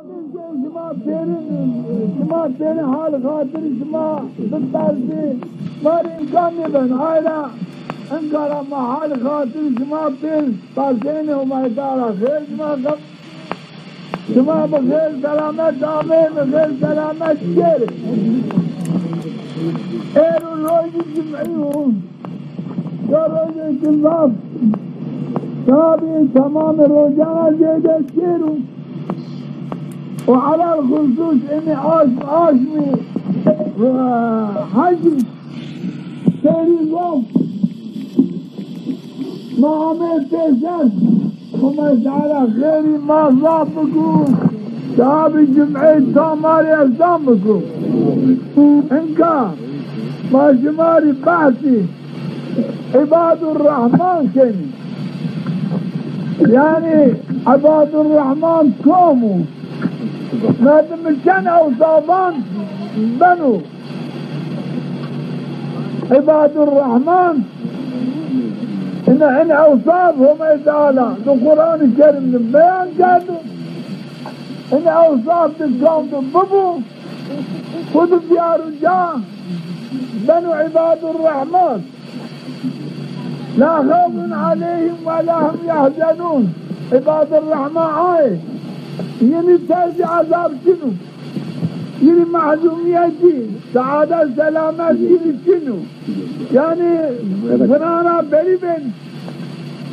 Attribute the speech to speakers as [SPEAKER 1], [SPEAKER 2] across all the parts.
[SPEAKER 1] شما تیرین حال خاطر شما بترسی مار امکان نیبن آیلا انکارا ما حال خاطر شما تیر پرسین امیدارا خیر شما بخیر سلامت آمین بخیر سلامت شیر ایرو روزی جمعیون یا روزی کلاف صحابی تمام روزانا زیده شیرون وعلى الخصوص اني عاشمي حجم سيري الوقت ما عمل تيسر وما تعالى خيري ما صابكم صحابي جمعي تاماري أسامكم انكار ما جماري بحثي عباد الرحمن كني يعني عباد الرحمن كومو مادم كان أوصافان بنو عباد الرحمن إن أوصافهم تعالى القرآن الكريم بيان كادوا إن أوصاف تقوم ببو خذوا ديار جاء بنو عباد الرحمن لا خوف عليهم ولا هم يحزنون عباد الرحمن آيه یعنی ترج عذاب شنو یعنی معلومیتی سعادت سلامت یعنی شنو یعنی فرانا بری بین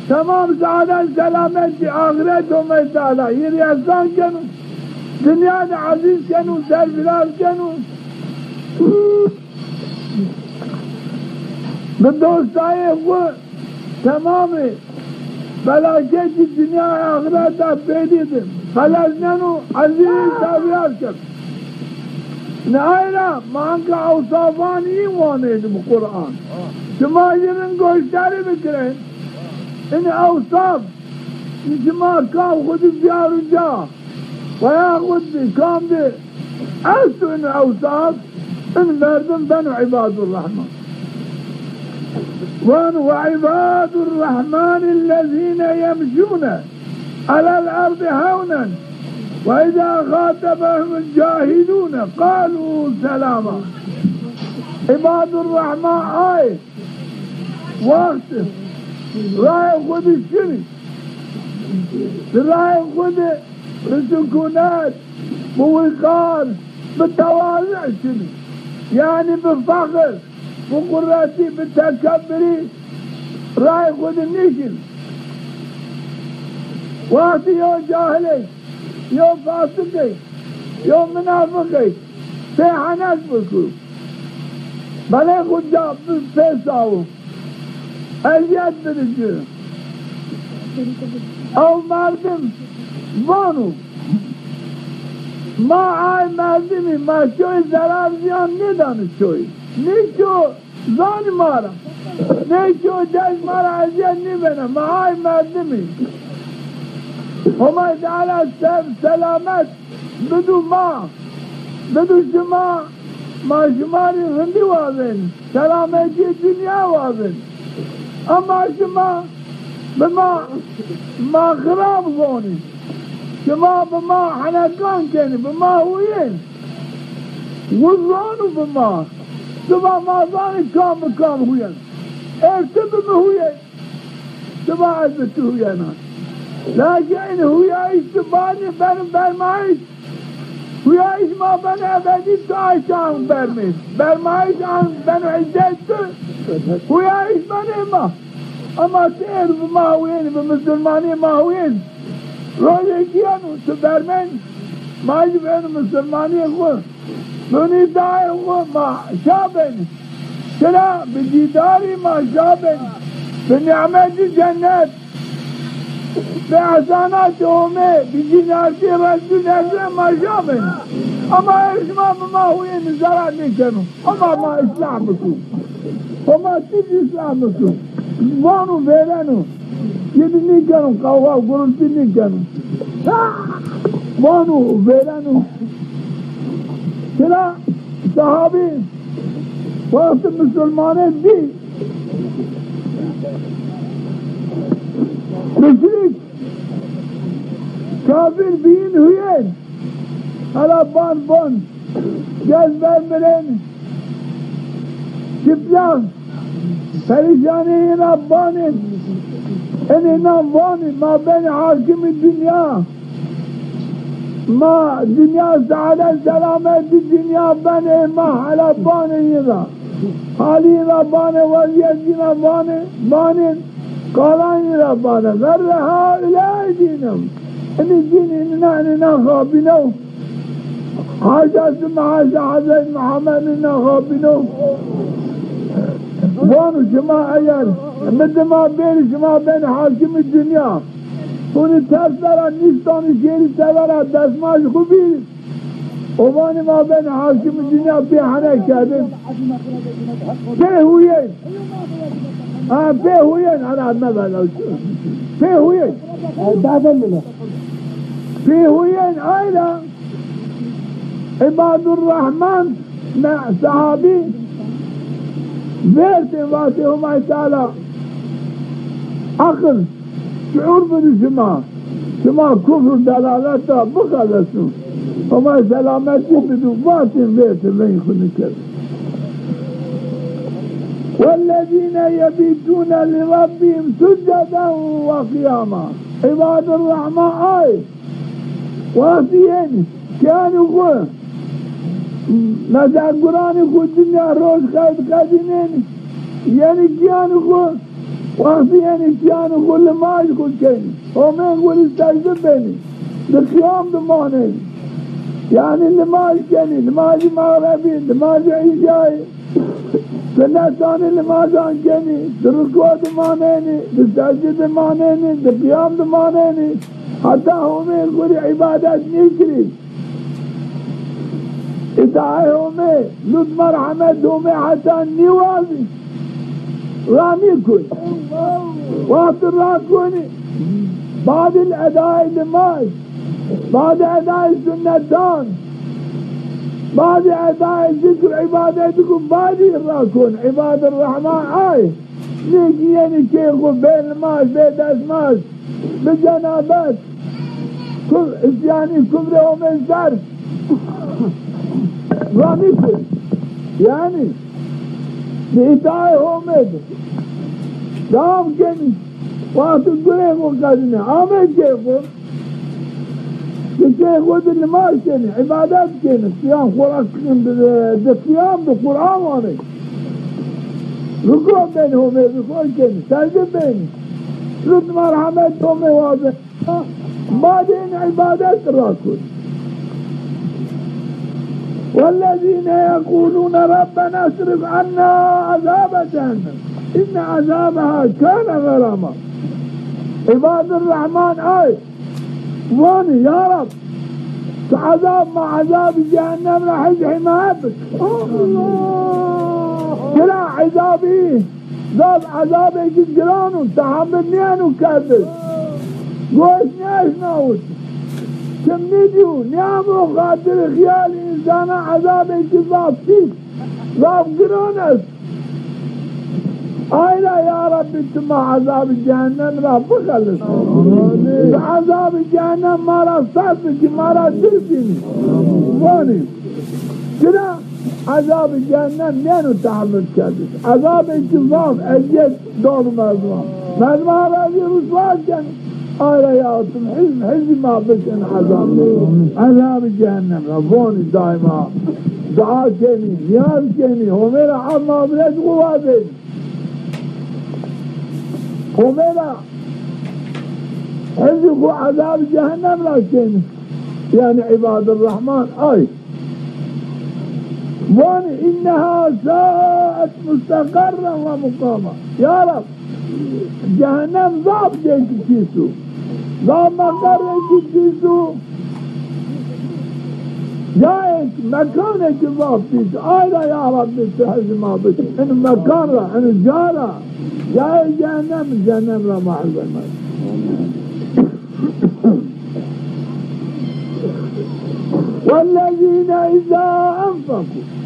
[SPEAKER 1] تمام سعادت سلامت آخرت و میتالا یعنی احسان کنو دنیا عزیز کنو سرفراز کنو به دوستای و تمام فلاکت دنیا آخرت بیدیدم خلصنانو عزیز تابعات کرد نهاینا مانکا اوصافان ایوانه بقرآن شما یرن گوشتاری بکرین این اوصاف شما کام خود بیار جا و یا خود کام ده اصل این اوصاف این مردم بنو عباد الرحمن وعباد الرحمن الذين يمشون على الأرض هونا وإذا خاطبهم الجاهلون قالوا سلاما عباد الرحمن آية وقت رأي خود الشري رأي خود بسكونات بوقار بالتواضع شري يعني بالفخر بقراتي بالتكبري رأي خود النشر وقتی یو جاهلی یو فاسقی یو منافقی پیحنک بکو بله خود جا پیساو الیت بدجو او مردم بانو ما آی مردمی ما شوی ضرر زیان ندانه شوی نیچو زان مارا نیچو دش مارا ازیان نبینه ما آی مردمی وما تعالى سلامت بدو ما بدو شما ما شماري غندي وابن سلامتي الدنيا وابن اما شما بما ما خراب غوني شما بما حنكان كني بما هوين وزانو بما شما ما ظاني كام بكام هوين ارتب بهوين شما عزبت هوينات لكن هو يعيش تباني برمائش هو يعيش ما بني أبدي تعيش عن برميش برمائش عن بني عزيزته هو يعيش بني ما أما تير بما وين بمسلماني ما وين روجي كيانو تبرمين ما يجبين مسلماني هو بني داعي هو ما شابن كلا بجداري ما شابن بنعمة الجنات بأحسانات أمي بجناتي رجل أسلم ما شابن أما إسمام ما هو نزارات نكنو أما ما إسلامكو وما تيجي إسلامكو وانو فيرانو يدي نكنو قوة وقرلتي نكنو وانو فيرانو كلا صحابي وقت مسلمانين دي مشرك کافر بین ہوئے هلا بان جذبه مرين شبلان پریشانی ربانی این ناموانی ما بین حاکم دنیا ما دنیا سعادت سلامت دنیا بین ما حالا بانی را حالی را بانی وزیتی را بانی قالانی را بانی غر هؤلاء دینم این دین ایننا خوابینو حاجات معاشا حضرت محمد ایننا خوابینو وانو شما اگر مثل ما بین شما بین حاکم دنیا اونی ترس دارن نیستانی شیری سوارا دستماش خوبی وانی ما بین حاکم دنیا بیحنه کردیم بیهویین بیهویین انا مبالا بیهویین بیهویین آیلا عباد الرحمن صحابی بيرتين واتهم تعالى عقل شعور بالجماع شما كفر دلالته بخلصوا وما سلامتي بدو واتهم بيرتين لن يخذ كذا والذين يبيتون لربهم سجدا وقياما عباد الرحمن واتين كانوا نظر قرآن خود دنیا روز خدینین یعنی کیان خود وقتی یعنی کیان خود لماج خود کنی اومین خود سجده بینی در قیام دمانین یعنی لماج کنی لماج مغربی لماج عیشای سنتان لماجان کنی در رکوع دمانینی در سجده دمانینی در قیام دمانینی حتی اومین خود عبادت نکری ادعاء میں لطف مرحمت میں حسن نیوازی رانی کن وقت را کنی بعد الاداء نماز بعد اداء سنتان بعد اداء ذکر عبادت کن بعد را کن عباد الرحمن نیکی یعنی کہ بے نماز بے دستماز بے جنابت یعنی کفر میں سر رانی کن یعنی بیتای حمد دام کنی وقت گره مقدمه آمد که خود که خود نماز کنی عبادت کنی قیام خوراک کنی در قیام در قرآن آنه رکوع بین حمد رکوع کنی سجده بین لطف مرحمت حمد واضح بعد این عبادت را کن والذين يقولون ربنا اصرف عنا عذاب جهنم إن عذابها كان غراما عباد الرحمن واني يا رب عذاب مع عذاب جهنم راح يجحي معك كلا عذابي ذاب عذابي جدرانو تحملنيانو كذب قوشني اشناوت كم نجو نعمو خاطر خيال إنسان عذاب انتظاب فيك ضاب قرونس آيلا يا رب انتما عذاب جهنم رب خلص عذاب جهنم مارا صرفك مارا ترسيني واني كنا عذاب جهنم نينو تحمل كذب عذاب انتظاب اجيت دور مزمان راضي رسوات جهنم آيلا يا أطم حزم ما بشن عذاب جهنم ربوني دائما دعا كيني نياز كيني هو میرا عما بلد قوادين هو میرا حزم عذاب جهنم لا كيني يعني عباد الرحمن واني إنها ساءت مستقرا ومقاما يا رب جهنم ضاب ديك كيسو ضاب مقر كيسو جايك مكانك ضاب كيسو آيلا يا رب بتحز ما بس إن مكان إن جارة جاي جهنم لا معلم والذين إذا أنفقوا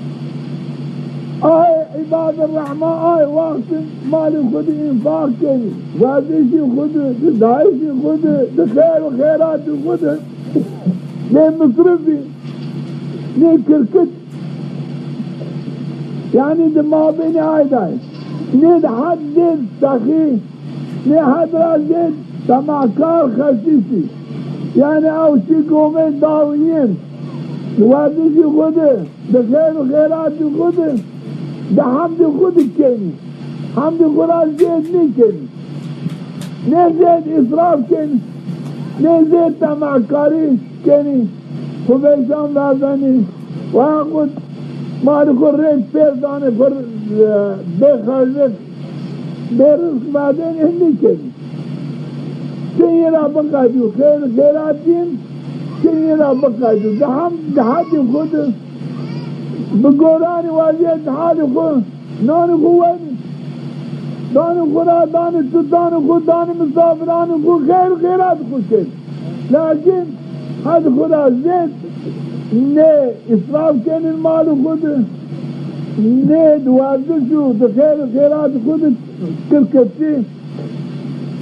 [SPEAKER 1] عباد الرحمن وقت مال خود انفاق کنی وزشی خود دعایشی خود خیر و خیرات خود یہ مصرفی نه کرکت یعنی دما بین آیدای نه حد دید سخی نه حد را دید تماکار خشیسی یعنی اوشی گومه داویین وردشی خوده ده خیر و خیرات خوده ده حمد خود کنی حمد خدا زید نکنی نه زید اصراف کنی نه زید تماکاری کنی خوبیشان دادنی و خود مال خود رنج پیردانه خود بخرجت برزق بعدين هني كذي كيرا بقادو خيراتين كيرا بقادو دهاتي خود بقولاني واجه دهاتي خود ناني خواني داني خدا داني تداني خود داني مسافراني خود خيرات خود كذي لكن هذا خدا زيت نه إسراف كان المال خود نه دوازدشو خیرات خود کرکتی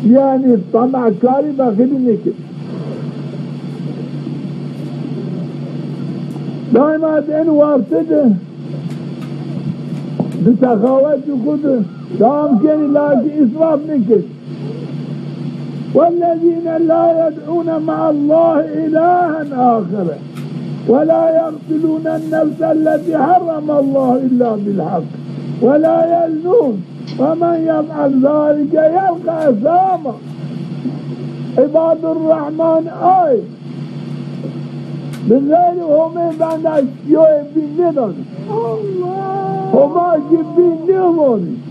[SPEAKER 1] یعنی طمعکاری داخلی نکن دائما این وارتده بسخاوت خود دام کنی لكن إسراف نکن والذين لا يدعون مع الله إلها آخر ولا يقتلون النفس التي حرم الله إلا بالحق ولا يزنون ومن يفعل ذلك يلقى أثاما عباد الرحمن آي بغير هم بند اشياء بندن هما جبندن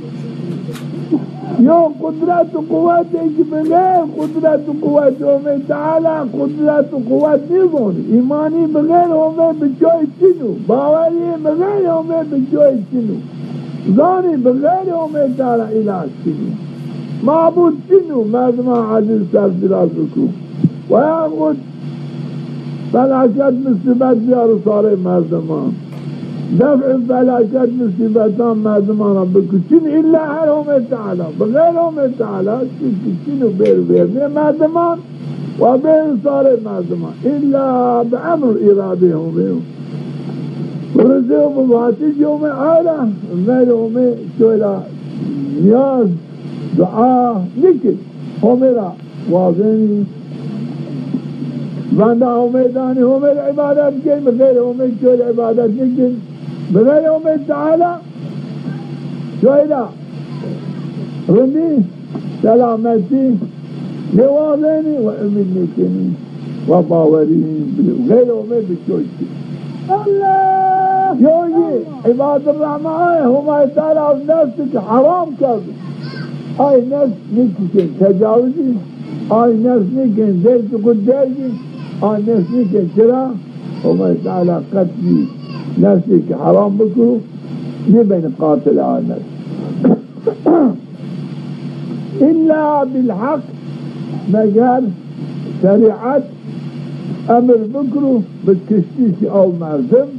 [SPEAKER 1] يوم قدرت و قوت بغیر قدرت و قوت اومد تعالی قدرت و قوت نیزونی ایمانی بغیر اومد بجای چینو باوری بغیر اومد بجای چینو زانی بغیر اومد تعالی الہ چینو معبود چینو مردمان عزیز سر دراز بکو و یاخود فلاکت مصیبت بیارو ساره مردمان دفع فلاكات مصيبتان مردمان بكتين إلا عليهم تعالى بغيرهم تعالى كتين بير مردمان وبين صار مردمان إلا بأمر إرادهم ورزقهم بواتيج يوم عالة غيرهم شويلا نياز دعاء نكت همرا واضحني بندہ امیدانی ہمیں عبادت کی بغیر امید کوئی عبادت نہیں کی بغیر امید تعالی شویدہ رندی سلامتی نوازینی و امید نکنی و باورین غیر امید بچوئی کی اللہ یوگی عباد الرحمن ہمیں تعالی از نفس کی حرام کرد آئی نفس نکن تجاوزی آئی نفس نکن دیر تو خود دیگی آن نفسی کے چرا ہمیں تعالی قتلی نفسی کے حرام بکرو یہ بین قاتل آنس إلا بالحق مگر شریعت امر بکرو بکشتیش او مردم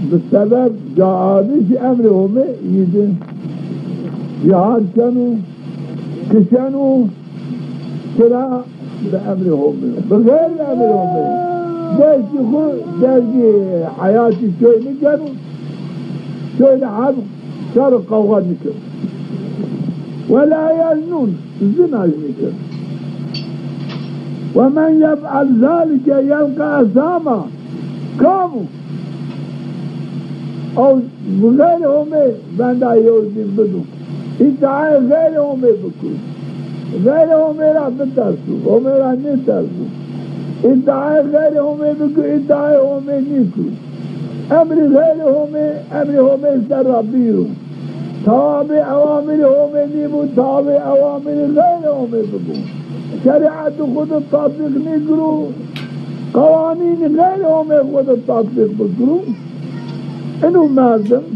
[SPEAKER 1] بسبب جعادش امر ہمیں یہ جہاد کنو کشنو چرا بأمرهم بغير أمرهم درجي حياتي شوي نكروا شوي لحظ شر قوغان نكروا ولا يزنون الزنا نكروا ومن يفعل ذلك يلقى أثاما كاموا أو بغيرهم بندا يوزن بدو إدعاء غيرهم بكو غير میرا بترسو وہ میرا نہیں ترسو ادعاء غیر ہمیں بکو ادعاء ہمیں نہیں کو امر غیر ہمیں سر ربیرو تابع اوامر ہمیں نیبو تابع اوامر غیر ہمیں بکو شریعت خود تطبیق نہیں کرو قوانین غیر ہمیں خود تطبیق بکرو انو مردم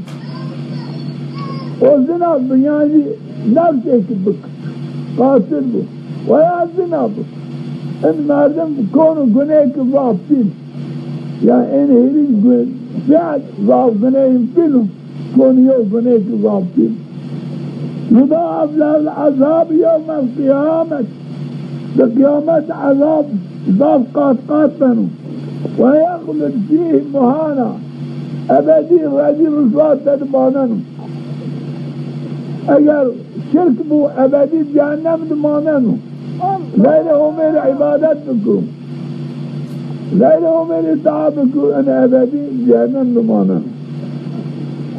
[SPEAKER 1] و زنا بیانی نفس ایک بکر قاتل بو ويا زنا بو ان مردم كونوا گناهك ضابطين يا ان هيري فعل ضاب گناههم فيلم كونوا يو گناهك ضابطين يضاعف له العذاب يوم القيامة بقيامة عذاب ضاب قات منه ويخلد فيه مهانا أبدي رجل رسوات تدمانن اگر شرك بو أبدي جهنم دمانن ليله من عبادت بكم ليله من اطاعت بكم أنا أبدي جهنم دمانن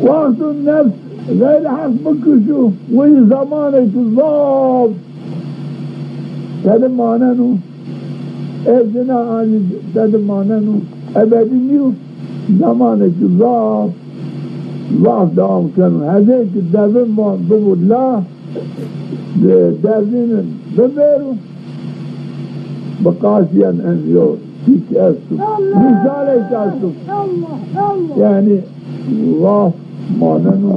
[SPEAKER 1] وقت النفس غير حق بكشو وي زمانك الضاب تدماننو ازنا عن تدماننو أبدي نيو زمانك الضاب ضعف دعام كانوا هذيك الدابين ما ضبوا الله دابين بميرو بقاسيا انزيور فيك أسو مثاليك أسو يعني الله ما ننو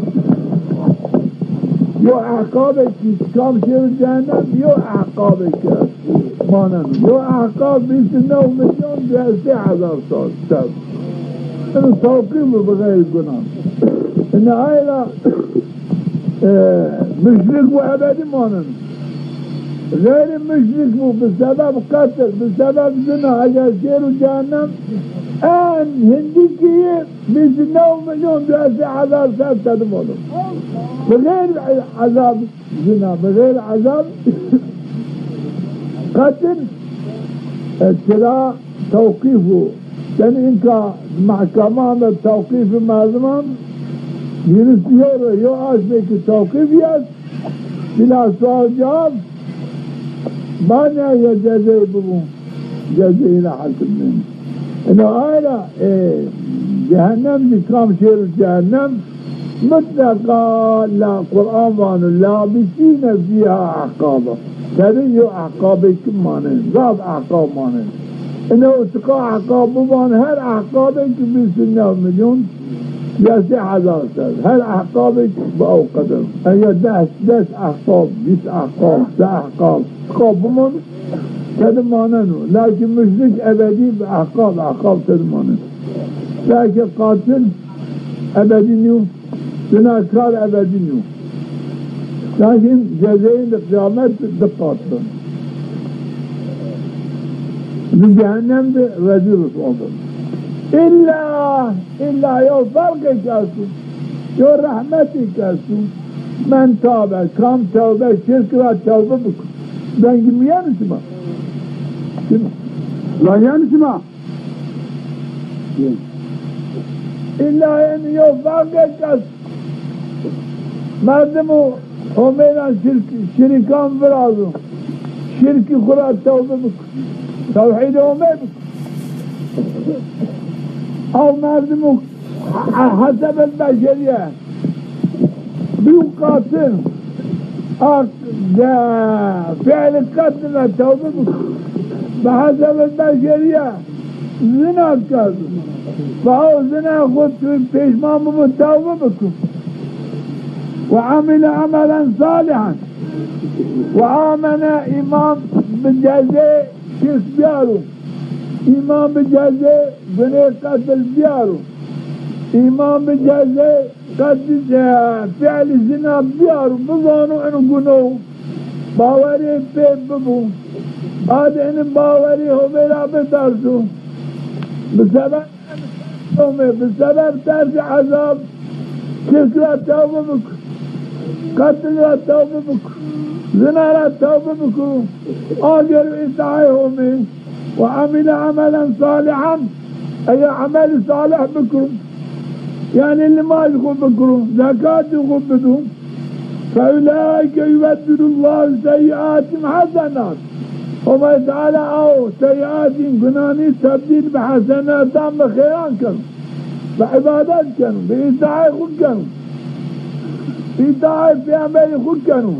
[SPEAKER 1] يو عقابك كام شير الجهنم يو عقابك ما ننو يو عقاب بيسنو مليون بهالسي عذاب صار انه توقيمه بغير الجنان ان عائلة مشرك وابدي ما ننو غير مشرك بسبب قتل بسبب زنا اجا شير الجهنم ان هنديكية بيسنو مليون بهالسي عذاب صار تدمونه بغير عذاب زنا بغير عذاب قتل ابتلاء توقيفه كان إنك محكمة التوقيف المازمان يرسيور يؤاش بك التوقيف يس بلا سؤال جواب مانع يجزي ببو جزي إلى حكم منه إنه آيلا جهنم بكام شير جهنم مطلقا لا قرآن وان لا بسين فيها عقابة تريو عقابة كمانين ذات عقاب مانين انه اتقاء عقاب وان هر عقابة بسنة مليون يسي حزار سر هر عقابة بأو قدر ايه دس عقاب بس عقاب سا عقاب عقاب بمان تدماننو لكن مشرك ابدي بعقاب تدمانن لكن قاتل ابدي نيو زناكار أبدي نيو لكن جزائين القيامات دقاطن من جهنم ده رجل صادر إلا يو فرق كاسو يو رحمتي كاسو من تابع كام توبة شرك را توبة بكم دنجي ميان سما لا ينسما إلا أن يو فرق كاسو مردمو همينا شركان برازو شركي خرا توبة بكم توحيد همي بكم أو مردمو حسب البشرية بيقاتل فعل القتل توبة بكم بحسب البشرية زنا كذا فهو زنا خد فيش ما توبة بكم وعمل عملا صالحا وآمن إمام بالجزاء كيس بيارو إمام بالجزاء بني قتل بيارو إمام بالجزاء قد فعل الزنا بيارو بظانوا انو قنو باوري بيب ببو بعد ان باوري هو بلا بدرسو بسبب ترك عذاب كيس لا توبة بكم قتل لا توبة بكم زنا لا توبة بكم آجر إسعائهم وعمل عملا صالحا أي عمل صالح بكم يعني اللي ما يقوم بكم زكاة يقوم بدهم فأولئك يبدل الله سيئات حسنات وما تعالى أو سيئات قناني تبديل بحسنات دام بخيران كانوا بعبادات كانوا بإسعاء خود كانوا إسعاء في عمل خود كانوا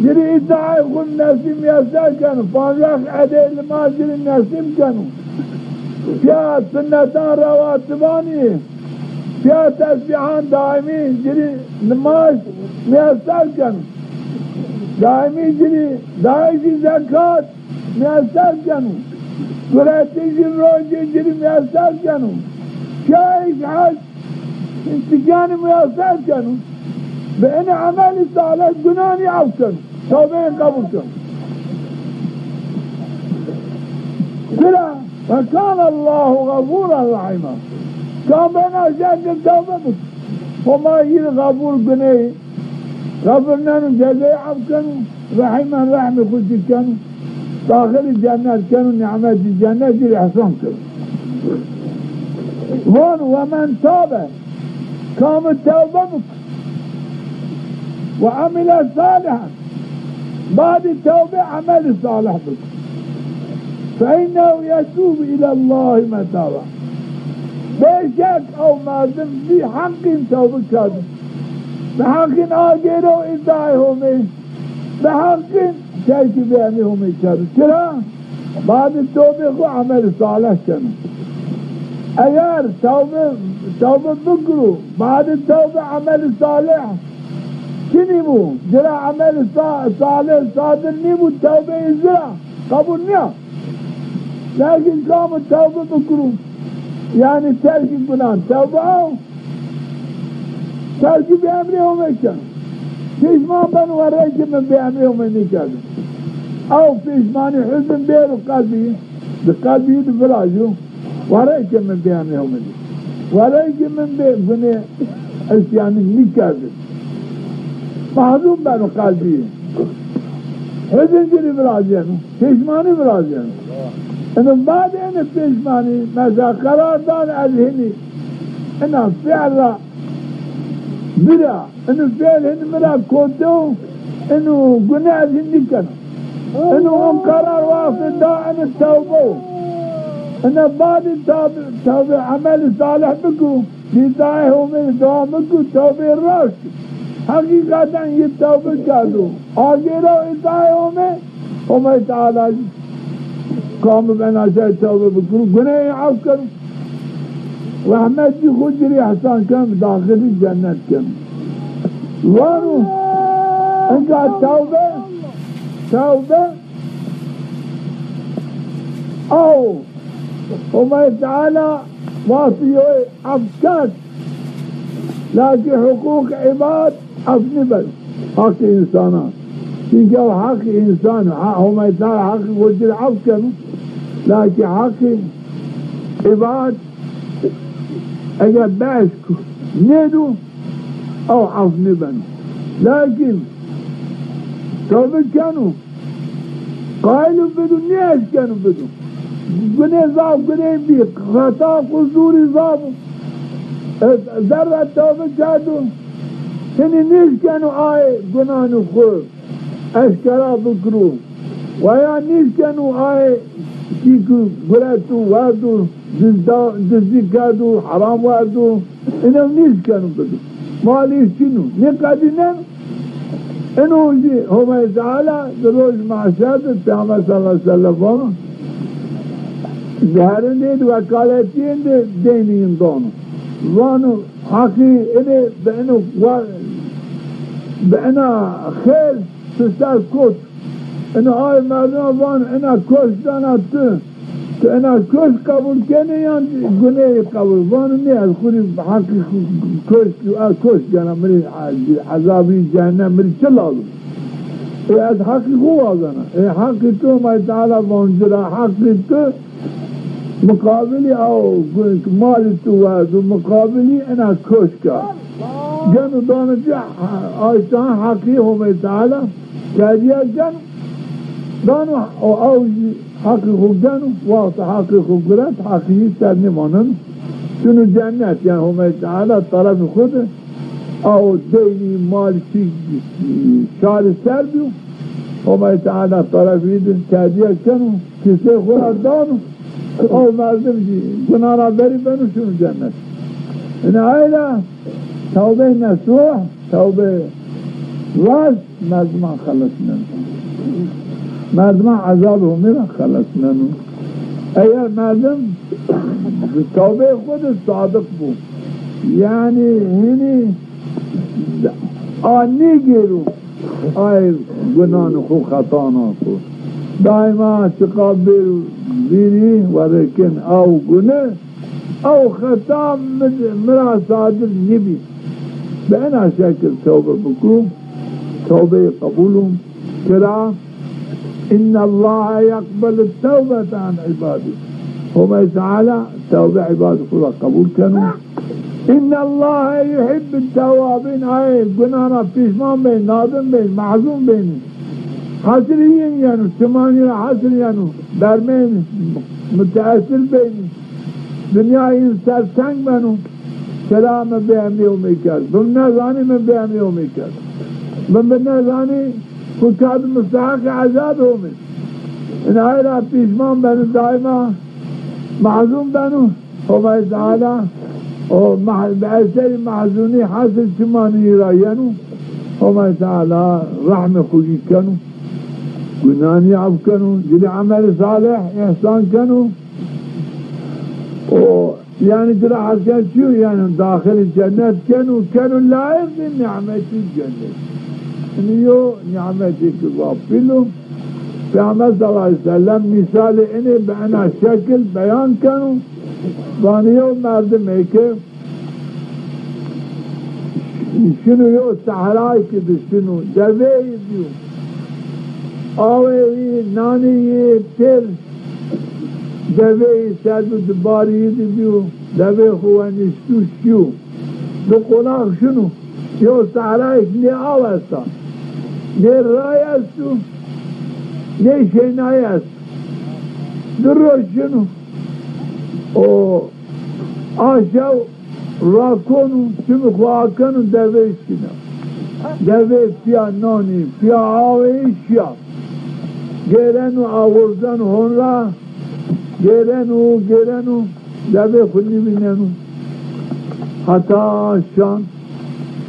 [SPEAKER 1] جري إسعاء خود ناسم يسار كانوا فانياخ عدي الماجر الناسم كانوا فيها سنتان رواتباني فيها تسبيحان دائمين جري نماز ميسار كانوا دائمين جري دائشي زكاة ميسار كانوا قرأتي روجي جري ميسار كانوا شايش حج انتقاني ميسار كانوا بأن عمالي صالح جناني عوكن توبين قبل كانوا كلا فكان الله غفورا رحيما كان بنا شاك التوبة وما يجي غفور بني غفرنا جزاء عبكنوا رحيما رحمة خد كانوا داخل الجنة كانوا نعمات الجنة دي الإحسان كانوا ومن تاب قام التوبة وعمل صالحا بعد التوبة عمل صالح بك فإنه يتوب إلى الله متابا بشك أو مازم في حق توبة كذب بحق آجروا إدائهم بحق شيء بيانهم كذب كلا بعد التوبة عمل صالح كانوا اگر توبه بکرو بعد التوبه عمل صالح چنی بو جرا عمل صالح صادر نی بو توبه ازرا قبول نیا لیکن کام توبه بکرو یعنی ترک گناه توبه او ترک به امری همه کن پیشمان بنواره که من به امری همه نکرد او پیشمانی حزن بیرو قلبی به قلبی دفراجو ورأيك من بيان يوم دي ورأيك من بني اسياني نكاذب معذوب بانو قلبي حزن جري براجيانو پیشماني براجيانو انو بعد ان پیشماني ماذا قرار دان اذهني انو فعلا برا انو فعل هن مرا كودو انو گناه ذهني كانو انو هم قرار وافد دا ان التوبو أنا بعد توبة عمل صالح بكو بداية من دعا بكو توبة الرشد حقيقة يتوبة كادو آجيرو إداية من وما تعالى قام بنا شيء توبة بكو گناه عف کرو وأحمد جي خجري حسان كم داخل الجنة كم وانو انقا توبة أو وما تعالى واصيه أفكاد لكن حقوق عباد أفنبل حق إنسانات كيف حق إنسان وما تعالى حق وجل أفكاد لكن حق عباد أجا باشك ندو أو أفنبل لكن توبة كانوا قائلوا بدو نيش كانوا بدو گناه ضعف گناه بی خطا قصور ضعف ذره توبه کردو سنی نیست کنو آئے گناه نو خور اشکرا بکرو ویا نیست کنو آئے چیکو گراتو وردو دزدی کردو حرام وردو اینو نیست کنو بدو مالیش چینو نقدی نم اینو جی همه تعالی دروج معشد پیامبر صلی اللہ علیہ وسلم ظاهرين دي وكالتين دي دينين دونو وانو حقي إني بأنا خير تستاذ كوت إنه هاي مردم وانو إنا كوش دانا تو إنا كوش قبول كيني يعني قناي قبول وانو نيه الخوري حقي كوش جانا مري عذابي جانا مري چلالو إيه حقي هو أغانا إيه حقي تو ما يتعالى وانجرا حقي تو مقابلي او مال تواد ومقابلي انا كوشكا جنو دون جا آيتان حقيهم تعالى كاديا جنو دانو او حقيقو جنو واسط حقيقو قرات حقيقي سرني مانن شنو جنات يعني هم تعالى طرف خود او ديني مال شال سربيو هم تعالى طرف يدن كاديا جنو كسي خورا دانو او مردم جي گناه بری بنو شنو جنت این عائله توبه نسوح توبه راس مردمان خلص منو مردمان عذابه میرن خلص منو اگر مردم توبه خود صادق بود یعنی هنی آنی گیرو آی گناه خو خطا نکو دائما چقاب بیری ولكن او گناه او خطا مرا صادر نبي بأنا شكل توبة بكم توبة قبولهم كرا إن الله يقبل التوبة عن عباده هم تعالى توبة عباد الله قبول كانوا إن الله يحب التوابين أي قنانا بيشمان بين نادم بين معزوم بين حسرين يعني ثمانية حسر يعني درمين متأثر بين دنيا إنسان سنگ بنو سلام بأمري وميكال بمنا زاني من بأمري وميكال بمنا زاني فكاد مستحق عذابهم إن هاي بيشمان بنو دائما معزوم بنو هم تعالى بأسر معزوني حاصل ثمانية رايانو هم تعالى رحمة خوشي كانوا قناني عب كانوا جري عمل صالح إحسان كانوا يعني ترى حسن شو يعني داخل الجنة كانوا لائق نعمة الجنة إنه نعمة كبابلو پیغمبر صلی اللہ علیہ وسلم مثال انہیں بنا شکل بیان کروں وانیو مردم ہے کہ شنو یو صحرائی کی شنو دوی دیو آوی نانی یہ تیر دوی سرد دباری دیو دوی خوانشتو شیو دو قناق شنو یو صحرائی نی آوستا نی رای استو نی شینای است درو شنو آشاو راکنو چم خواکنو دوی شنا دوی پیا نانی پیا آوی شیا گرنو آوردن هون را گرنو دوی خونی بیننو حتی شان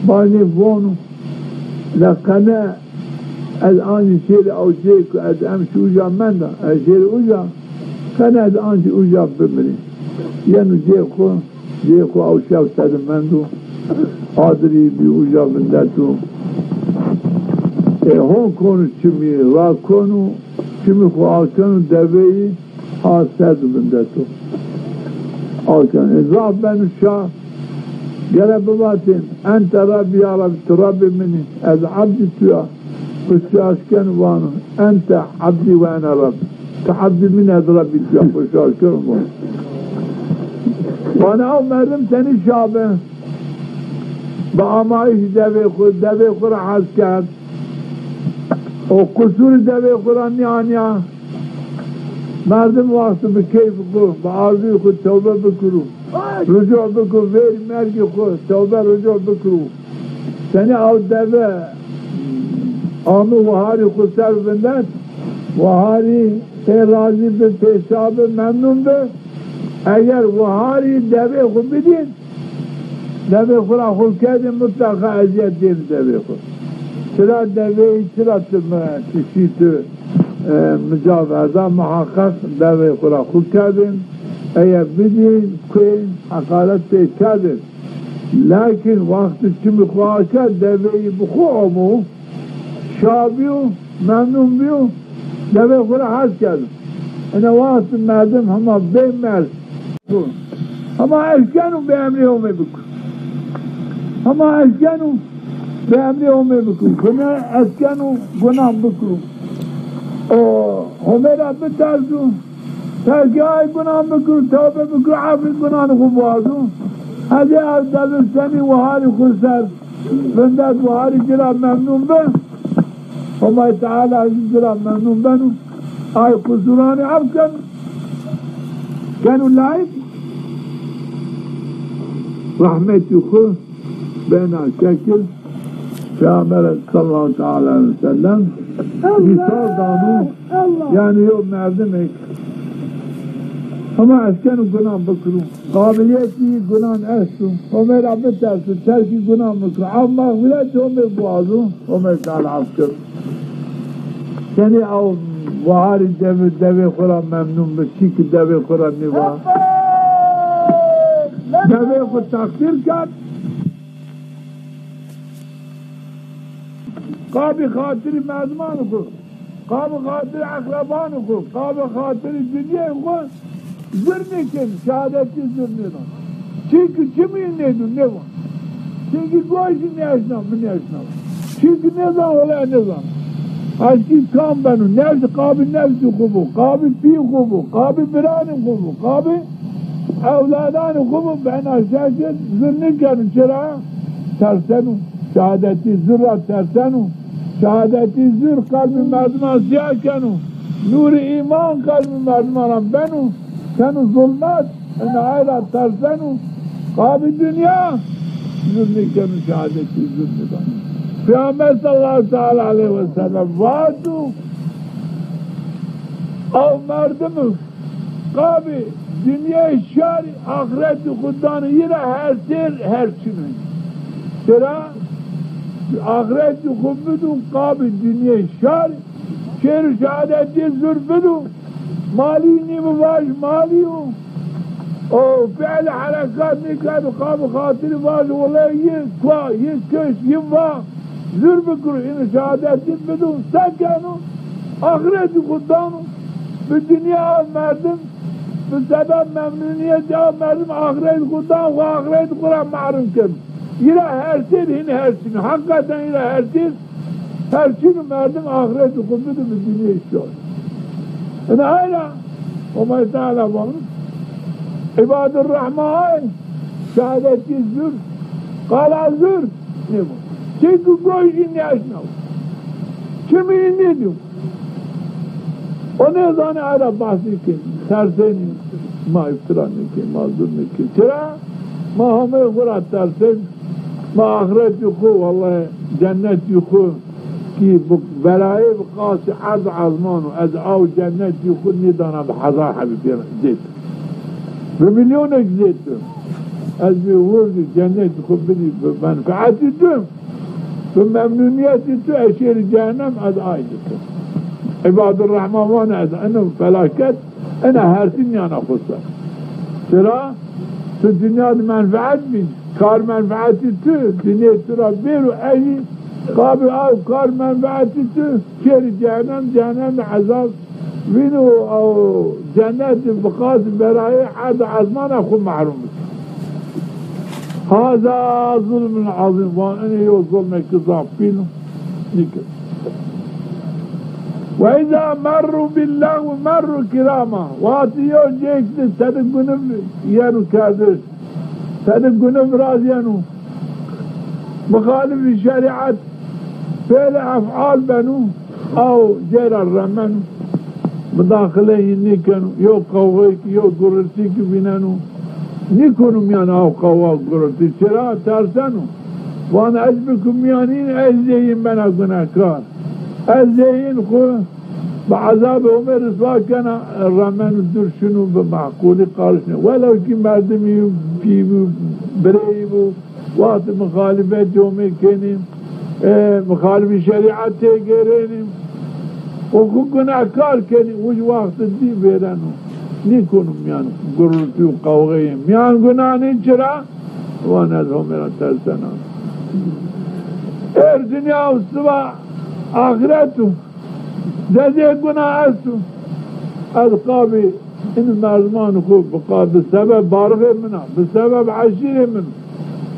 [SPEAKER 1] بانی وونو لکنه الان شیر اوجه که از امش اوجا منده شیر اوجا کنه از آنش اوجا بمری یعنی جه خو اوشه و سد مندو آدری بی اوجا بنده تو هون کنو چمی را کنو چمی خو آکنو دوی ها سد بنده تو آکن اضاف بنو شاه گره بباتین انت ربی یا رب تربی منی از عبد تویا خشاش كان وانا انت عبدي وانا رب كعبدي من هذا ربي تويا خشاش كان وانا وانا او مرم تاني شابه بآمائش دوي خور حاز كان وقصور دوي خوراني آنيا مردم واسطه بكيف خور بآرزوی خود توبه بکرو رجوع بکرو ویر مرگی خود توبه رجوع بکرو تاني او دوي آمو وهاری خود سر بندن وهاری راضی به پیشاب ممنون به اگر وهاری دوی خود بدین دوی خود خود کردین مطلقه عذیت دین دوی خود چرا دوی چرا تشیط مجاوزه محقق دوی خود کردین اگر بدین کوین حقالت پیش کردین لیکن وقت چی میخواه کرد دوی بخوامو شابیو ممنون بیو دوی خود حس کردم انا واسط مردم همه بین مرد همه اشکنو به امری همه بکن همه اشکنو به امری همه بکن کنه اشکنو گناه بکن همه را بترسو ترکی های گناه بکن توبه بکن عفل گناه خوب بازو هدی از دلستانی وحاری خود سر بندت وحاری جرا ممنون به وما تعالى عزيز جلال ممنون بنو آي قصراني عب كانوا لايك رحمتي خو بين شكل شامل صلى الله تعالى عليه وسلم مثال دانو يعني يوم معظمك هما اسكنوا قنام بكرو قابليتي قنام اسو هما ربط اسو تركي قنام بكرو عب مغفلت هما بوازو هما تعالى عبكر یعنی او وحاری دوی خورا ممنون بشی که دوی خورا نیوا دوی خود تقدیر کرد قابل خاطر مردمان خود قابل خاطر اقربان خود قابل خاطر دنیا خود زر نکن شهادتی زر نیدن چیکو چمی نیدن نیوان چیکو گوشی نیشنم من نیشنم چیکو نیزن ولی نیزن هاشي كام بنو نفس قابل نفس خوبو قابل في خوبو قابل بران خوبو قابل أولادان خوبو بنا شاشد زرني كانوا شرع ترسنوا شهادتي زر ترسنوا شهادتي زر قلب مردمان سياه كانوا نور إيمان قلب مردمان بنو كانوا ظلمات إن عائلة ترسنوا قابل دنيا زرني كانوا شهادتي زر بنو پیامبر صلی الله تعالی علیه و سلم وادو او مردم قابل dünya şari ahireti kudanı yine her çinin. Sıra ahireti kubbidun kabil dünya şari şer şehadeti zürfidun mali nimuvaj mali o fiil harekat nikadu kabil hatiri vaz olay yekva yekköş yemva zürfükür in şehadeti bidun sakenu ahireti kudanı bu dünya merdim بسبب ممنونیت یا مردم آخرت خدا و آخرت قرآن معروم کرد ایره هر چیز این هر چیز حقیقتا ایره هر چیز مردم آخرت خود بدون دنیا شد این ایره وما تعالی بانو عباد الرحمن شهادتی زر قال زر نمو چه که گوشی نیاشنو چه میری نیدو o ne zane Arap bahsi ki terseni ma iftira ki ma zulme ki çera ma hame kurat tersen ma ahiret yuku vallahi cennet yuku ki bu belayı bukası az azmanu az av cennet yuku nidana bihazar habibi zeyt ve milyon ek zeytü az bir vurdu cennet yuku bidi menfaati tüm ve memnuniyeti tü eşeri cehennem az aydıtı عباد الرحمن وانا انا فلاكت انا هرسين انا خصة ترى في الدنيا منفعت من كار منفعتي تو دنيا ترى بيرو اي قابل او كار منفعتي تو كير جهنم عذاب وينو او جنات بقاس براي حد عزمان اخو محروم هذا ظلم عظيم وانا يو ظلم كذاب فينو نكر وإذا مروا بالله مروا كراما واتيو جيك تدق قنب يانو كادر تدق قنب رازيانو مخالف الشريعة فعل أفعال بنو أو جير الرمانو مداخلين نيكانو يو قوغيك يو قررتيك بنانو نيكونو ميان أو قوغ قررتي شراء تارسانو وانا أجبكم ميانين أجزيين بنا قناكار الزين خو بعذاب عمر رسوا كان الرحمن الدر شنو بمعقول قارشنا ولو كي مردمي في بريبو وقت مخالفات جومي كاني مخالف شريعة تيجريني وكو كنا كار كاني وج وقت دي بيرانو نيكونو ميان قررتي وقوغيين ميان قنانين شرا وانا عمر تلسنا الدنيا والسبا آخرتو جزي گناه استو از قابي إن المرزمان خوب بقى بسبب بارغ منه بسبب عشير منه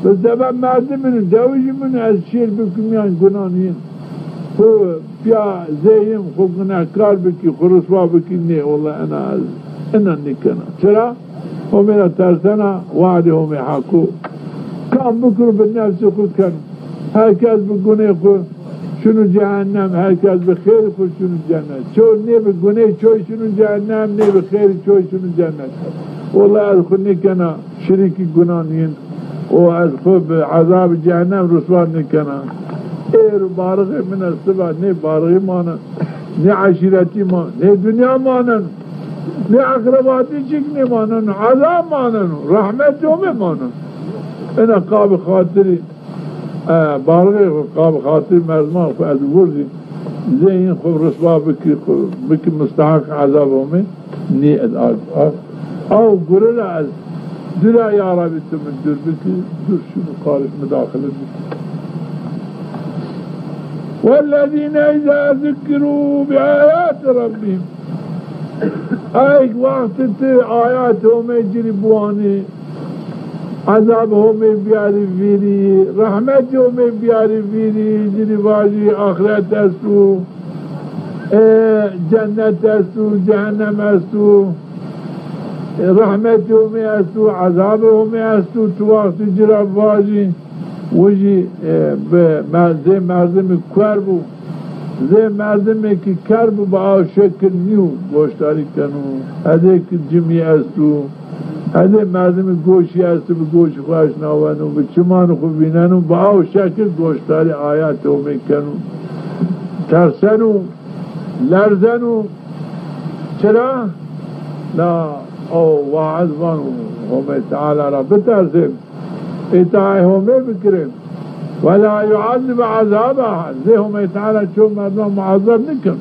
[SPEAKER 1] بسبب مردم منه دوج منه از شير بكم يعني گناهين خو بيا زيهم خو گناه كار بكي خرسوا بكي نه والله أنا نكنا چرا ومن ترسنا وعدهم يحقو كان بكر بالنفس خود كان هكذا بگناه خو شنو جهنم herkes بخير خود شنو cennet çoğu ne bir güney çoğu şunun cehennem ne bir خير çoğu şunun cennet والله از خود نکنه شریکی گناه نین و از خود عذاب جهنم رسوا نکنه ایر بارغی من الصبح نه بارغی مانن نه عشیرتی مانن نه دنیا مانن نه اقرباتی چکنی مانن عذاب مانن رحمت جومه مانن اینا قاب خاطری بارغي قاب خاطر مرزمان فأز ورزي زين خب رسوا بك مستحق عذابهم ني أو قرر از دلا يا ربي من دور بك دور شنو قارش مداخل بك والذين إذا ذكروا بآيات ربهم أي وقت آياتهم يجري بواني عذابهم بیاری ویری رحمتهم بیاری ویری جنی واجی آخرت استو جنت است و جهنم است و رحمت اومی است و عذاب اومی است و تو وقت جرا واجی وجی به مردم کربو زي مردمي كي كرب بقى شكل نيو گوشتاری کنو هده که جمعی استو هده مردم گوشی استو به گوش خواهش نوانو به چمان خوب بیننو بقى شکل گوشتاری آیات رو میکنو ترسنو لرزنو چرا؟ لا او وعظوانو همه تعالی را بترسیم اطاعه همه بکریم ولا يعذب عذابها زيهم تعالى شو مردمان معذب نكن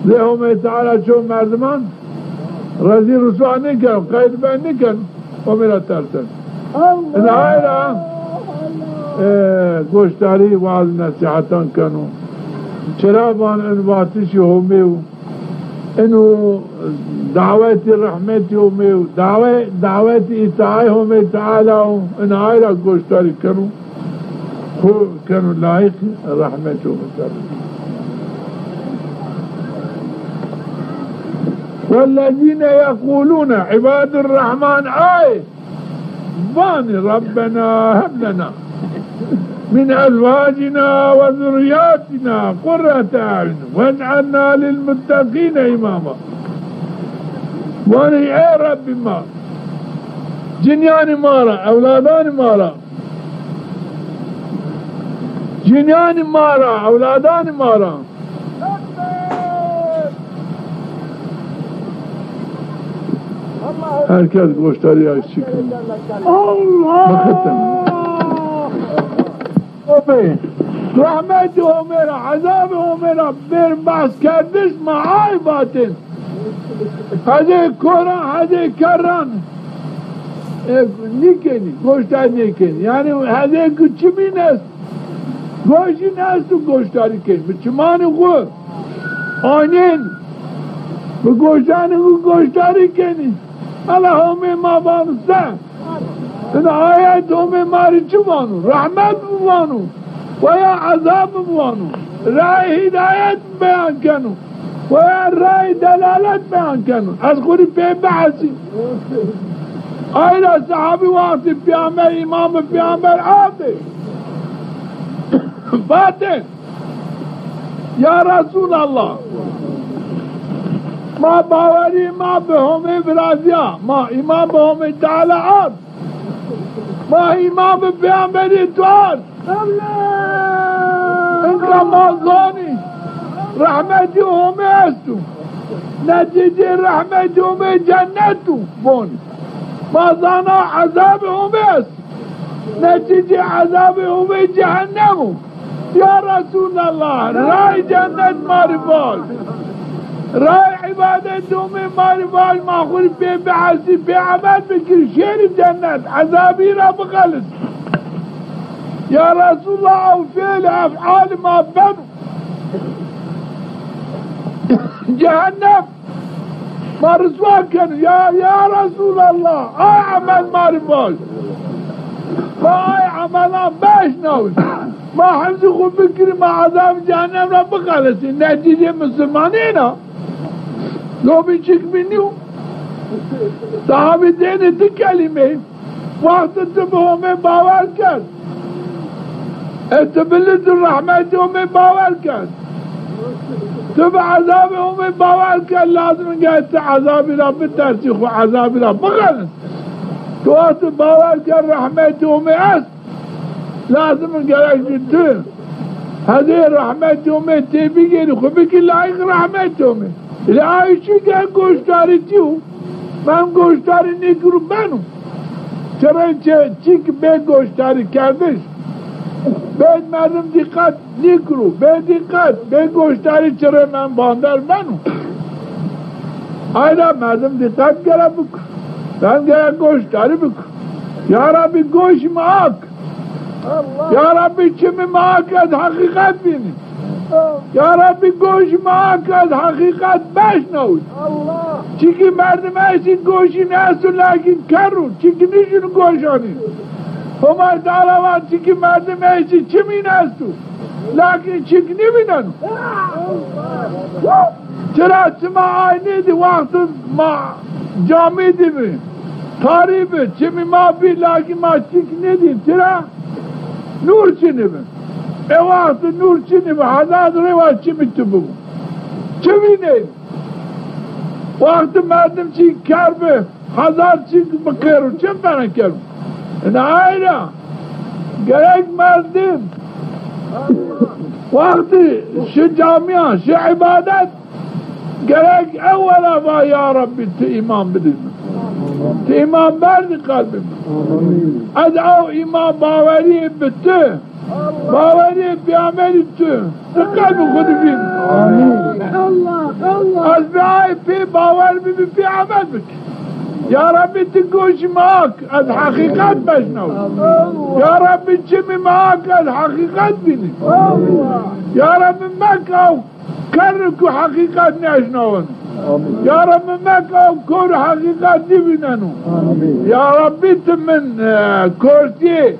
[SPEAKER 1] زيهم تعالى شو مردمان رزي رسوع نكن قيد بين نكن ومن الترسل العائلة گوشتاری وعظ نصیحتان کنو چرابان انواتشی همیو انو دعوت رحمت همیو دعوت اطاعه همی تعالی ان عائلة گوشتاری کنو كانوا لائق رحمته والذين يقولون عباد الرحمن بان ربنا هب لنا من أزواجنا وذرياتنا قرة أعين واجعلنا للمتقين إماما واني اي ربي ما جنيان مارا أولادان مارا جنيان مارا اولادان مارا هرکس گوشتاری از چی کنه الله رحمت عمر عذاب عمر بر بحث کردش معای باطن هده کورا هده کران نیکنی گوشتار نیکنی یعنی هده کچی بین است گوشی نست و گوشتاری کنی به چمان خود آنین به گوشتانی خود گوشتاری کنی الله همه ما بانسته این آیت همه ماری چه بانو رحمت بوانو و یا عذاب بوانو رای هدایت بیان کنو و یا رای دلالت بیان کنو از خودی پی بحثی آیت صحابی وقتی پیامبر امام پیامبر آده باطن یا رسول الله ما باوری ما به همه برازیا ما ایمان به همه تعالیات ما ایمان به پیامبری توار انکا ما زانی رحمتی همه استو نتیجه رحمتی همه جنتو بونی ما زانا عذاب همه است نتیجه عذاب همه جهنمو یا رسول الله رای جنت ماری بال رای عبادت همه ماری بال ما خوری پی بحثی پی عمل بکری شیر جنت عذابی را بغلط یا رسول الله او فعل افعال ما بنو جهنم ما رسوا کنو یا رسول الله آی عمل ماری بال ما آی عملان بشنوز ما حمزی خوب بکری ما عذاب جهنم را بغلطی نتیجه مسلمانی نا لو بی چک بینیو صحابی دینی تی کلمه وقت تو به همه باور کرد اتبلت الرحمت همه باور کرد تو به عذاب همه باور کرد لازم که ات عذابی را بترسی خو عذابی را بغلط تو وقت باور کرد رحمت همه است لازم گرش تو هذه رحمت همه تی بگیری خو بگی لایق رحمت همه لایشی که گوشتاری تیو من گوشتاری نگرو بنو چرا چی که به گوشتاری کردش باید مردم دقت نگرو به دقت به گوشتاری چرا من باندر بنو آیدا مردم دقت گره بکن من گره گوشتاری بکن یا ربی گوش معاک یا ربی چمی معاک از حقیقت بینی یا ربی گوش معاک از حقیقت بشنوید چی که مردم ایسی گوشی نیستو لیکن کرو چی که نیشون گوشانی همه دعوات چی که مردم ایسی چمی نیستو لكن چکنی بینن چرا چما آینی دی وقت ما جامی دی بی تاری بی چمی ما بی لكن ما چکنی دی چرا نور چنی بی ای وقت نور چنی بی حضرت روا چمی تو بگو چمی نیم وقت مردم چی کر بی حضرت چی بکرو چم برن کرو این آینا گرک مردم وقتی شو جامعه شو عبادت گرک اولا با یا ربی تو ایمان بدیم تو ایمان بردی قلبیم از او ایمان باوری بته باوری بیامری تو قلب خود بیم از بیایی پی باور بی پی عمل بک یا ربی تو گوش ماک از حقیقت بشنو یا ربی چمی ماک از حقیقت بینی یا ربی مکاو کرکو حقیقت نشنون یا ربی مکاو کور حقیقت نبیننو یا ربی تو من کرتی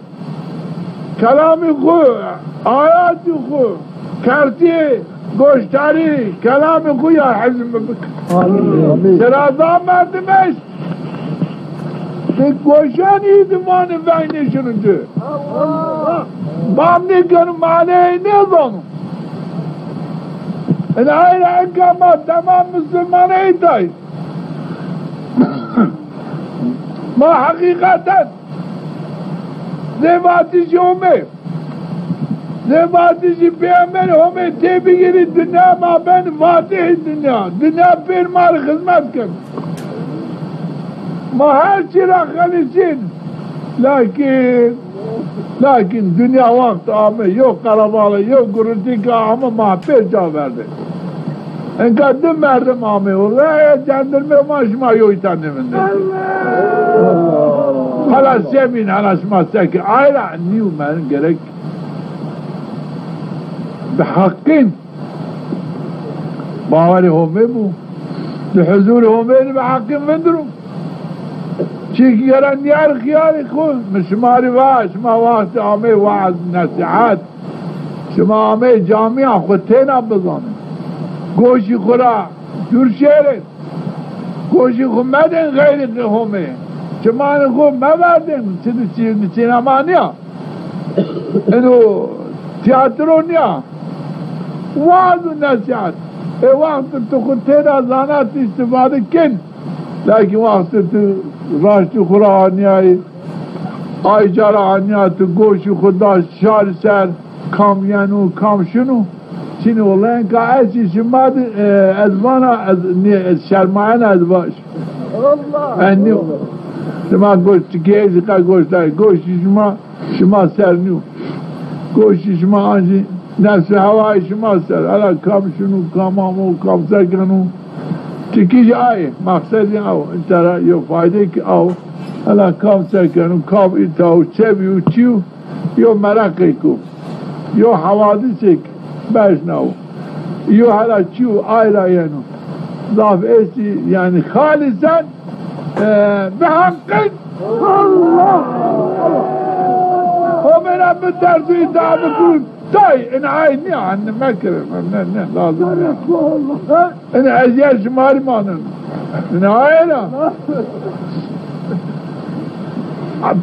[SPEAKER 1] کلامی خو آیاتی خو کرتی گوشتاری کلامی خو یا حزم بک سرازا مردمش گوشانی دمان بینشون ده بام نکنو معنی نیزانو این این اقامات تمام مسلمان ایتای ما حقیقتا زیباتیشی پیامبر همه تی بگیری دنیا ما بین فاتح دنیا پیر مال خدمت کن ما هر چی را خلیصین لیکن دنیا وقت آمه یو قرباله یو گرزی که آمه ما پیر جا برده انگاه دو مردم آمه والله جندرمه ما شما یویتن نمینده حالا سمین حالا شما سکر آیلا نیو من گرک بحقین باوری همه بو لحضور همه بحقین بندرو چیکی گرن نیار خیالی خود شماری شما وقت آمه وعظ نصیحت شما آمه جامعه خود تینا بزانه گوشی خورا دور شیرن گوشی خود مدن غیر همه شما خود مبردن سینما نیا اینو تیاترو نیا وعظ نصیحت ای وقت تو خود تینا زانت استفاده کن لیکن وقت تو راشت خورا آنیایی آی جارا آنیا تو گوشی خدا شار سر کام ینو کام شنو چینی والله اینکه ایسی شما ازوانا از شرمایان ازواش انیو شما گوشت گیزی که گوشت داری گوشی شما سر نیو گوشی شما آنجی نفس هوای شما سر حالا کام شنو کام آمو کام سر کنو چکیش آئے مقصد آو انترا یو فائدے کی آو حالا کام سکنو کام ایتاو چیو چیو یو مرقی کو یو حوادث بشنو یو حالا چیو آئلا ینو ضاف ایسی یعنی خالصا بحق الله ومن بترزي دعوة طيب انا عايني عن مكرم نه لازم انا عايزيها شمالي مانا انا عاينة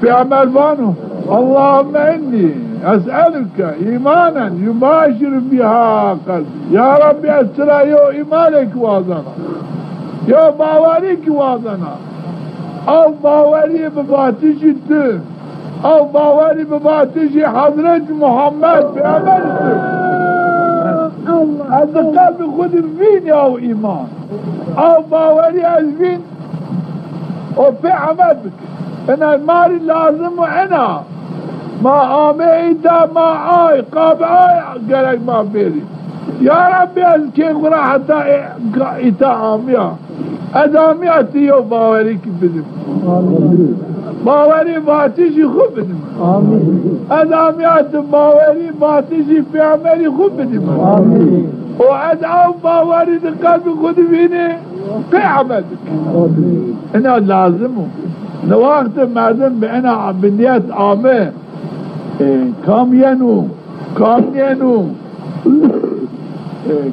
[SPEAKER 1] بيعمل بانو اللهم اني اسألك ايمانا يباشر بها قلبي يا ربي اسرى يو ايمانك واضنا يو باوريك واضنا او باوري بباتش الدين او باوری به باتشی حضرت محمد پیامبر از قلب خود بین او ایمان او باوری از بین او پیامبر بکن انا ماری لازم و انا ما آمه ایتا ما آی قاب آی گرک ما بیری یا ربی از که قرآن حتی ایتا آمیا از آمیاتی یو باوری کی بدیم باوری باتشی خوب بدیم ادامیات باوری باتشی پیامبری خوب بدیم و ادعو باوری قلب خود بینه پیامبر اینا لازمه وقت مردم به اینا بنیت آمه کامینو كم نينو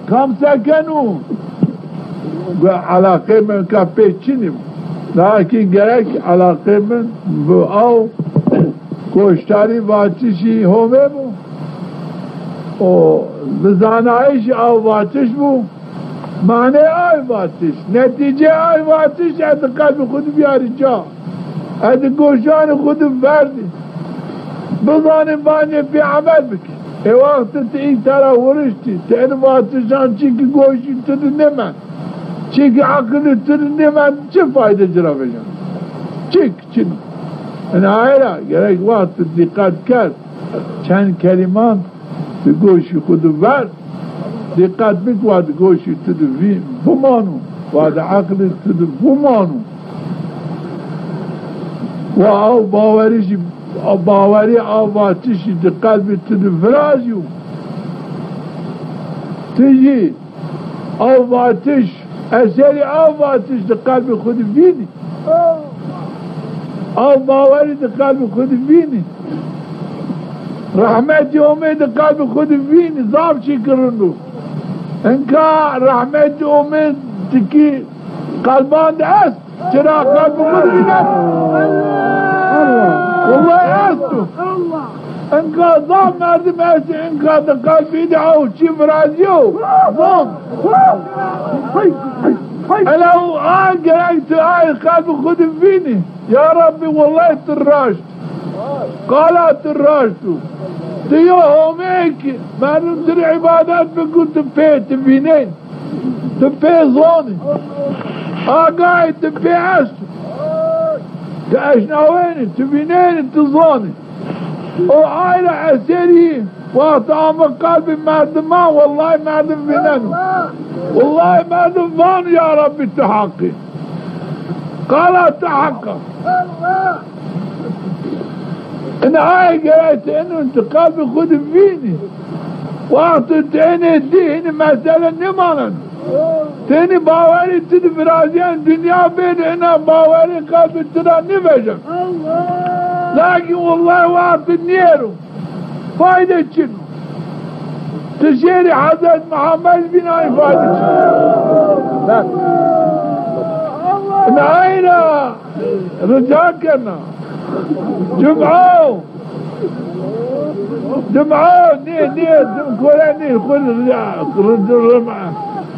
[SPEAKER 1] كم سكنو علاقه من كابيتشينم لكن جرك علاقه من او كوشتاري واتشي همه بو او بزانایش او واتش بو معنی آی واتش نتیجه آی واتش اد قلب خود بیاری جا اد گوشان خود بردی بزانه بانی بی عمل بکن ای وقت این طرح ورشتی تین واتشان چی که گوشی تد نمن چی که عقل تد نمن چه فایده جرا بجن چی انا آیرا گرک وقت دقت کرد چند کلمات به گوشی خود برد دقت بکواد گوشی تد بمانو واد عقل تد بمانو و او باوریشی باوری آواتشی دقت تد فرازیو تیجی آواتش اثری آواتش دقت خود بینی او باوری دقت خود بینی رحمتی امید قلب خود بینی ضاب چی کرنو انکا رحمتی امید تکی قلبان است چرا قلب خود بینی والله استو انکا ضاب مردم است انکا دا قلبی دعو چی فرازیو ضاب الو گرکت قلب خود بینی یا ربی والله تراشت قالت الراشد ديو هميك ما نمتر عبادات بقول تبي تبينين تبي ظوني قاعد تبي عسو كأشناويني تبينين تظوني وعائلة عسيري وطعم قلبي مردمان والله مردم بينانو والله مردمان يا ربي تحقي قالت تحقق انا قرأت انه انت قلبي خود فيني وقت تاني دين مثلا نمانا تاني باوري تد فرازيان دنيا بين انا باوري قلبي ترى نفجر لكن والله وقت النيرو فايدة شنو تشيري حضرت محمد بن اي فايدة شنو انا رجاكنا جمعوا نيه كولاني كل الرمعة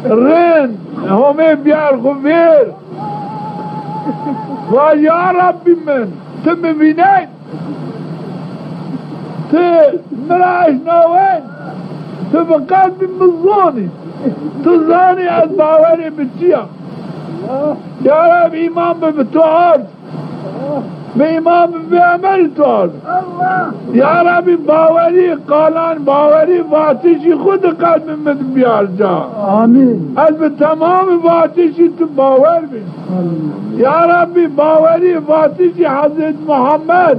[SPEAKER 1] الرين هم بيعرفوا بير ويا ربي من تم بينين مراجنا وين تبقى قلبي مظوني تظاني الباوري بالجيا يا رب إمام بتوعد بإمام بعمل طول يا ربي باوري قالان باوري باتشي خود قلب من بيار جا آمين قلب تمام باتشي تباور بي يا ربي باوري باتشي حضرت محمد